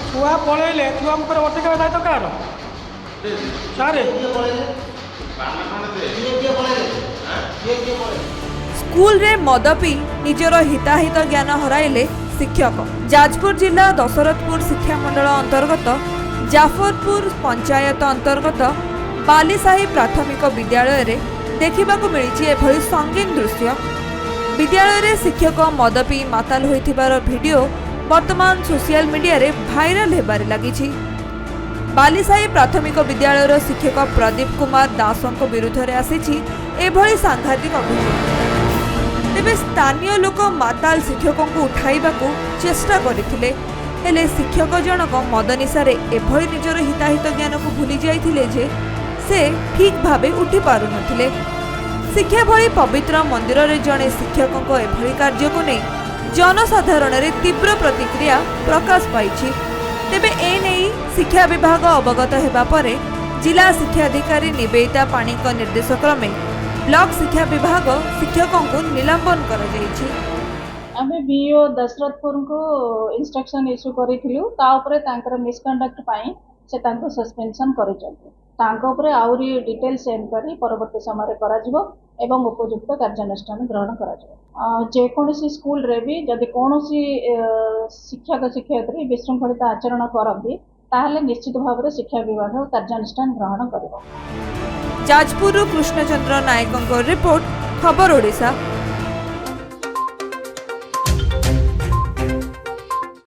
छुआ पलैले छुआ अटक दायित्व कार सारे स्कूल रे मद पी निजर हिताहित ज्ञान हराइले शिक्षक। जाजपुर जिला दशरथपुर शिक्षा मंडल अंतर्गत जाफरपुर पंचायत अंतर्गत बालीसाही प्राथमिक विद्यालय रे देखिबाकू मिली एभली संगीन दृश्य। विद्यालय रे शिक्षक मद पी माताल होइथिबार वीडियो वर्तमान सोशल मीडिया रे भाइराल हेबारे लागिछि। बालीसाही प्राथमिक विद्यालय शिक्षक प्रदीप कुमार दासों विरुद्ध रे आसीछि एभली सांघातिक अभियोग। तेबे स्थानीय लोक माताल शिक्षकों को उठाइबाकू चेष्टा करथिले, हेले शिक्षक जनक मद निशारे एभली निजर हिताहित ज्ञान को भूली जाइथिले जे से ठीक भावे उठी पारु नथिले। शिक्षा भली पवित्र मंदिर रे जणे शिक्षकों को एभली कार्य को नै जनसाधारण रे तीव्र प्रतिक्रिया प्रकाश पाइछि। तेबे ए नै शिक्षा विभाग अवगत हेबा परे जिला शिक्षा अधिकारी निवेदिता पाणी को निर्देश क्रमे ब्लॉक शिक्षा विभाग शिक्षकों को निलंबन कर जाइछि। आमे बीओ दशरथपुर को इंस्ट्रक्शन इश्यू करिथिलु ता ऊपर तांकर मिसकंडक्ट पाई से तांको सस्पेंशन करिसथि। तांको ऊपर आउरी डिटेल्स एनक्वायरी परवर्ती समय करा जिवो एवं उपयुक्त कार्यानुष्ठान ग्रहण करा जिवो। जे कोनोसी स्कूल रे भी जदि कोनोसी शिक्षक शिक्षयित्री विशृंखलित आचरण करନ୍ତି ताहले निश्चित भाव रे शिक्षा विभाग कार्यानुष्ठान ग्रहण करिवो। जाजपुर कृष्णचंद्र नायकों रिपोर्ट खबर ओडिशा।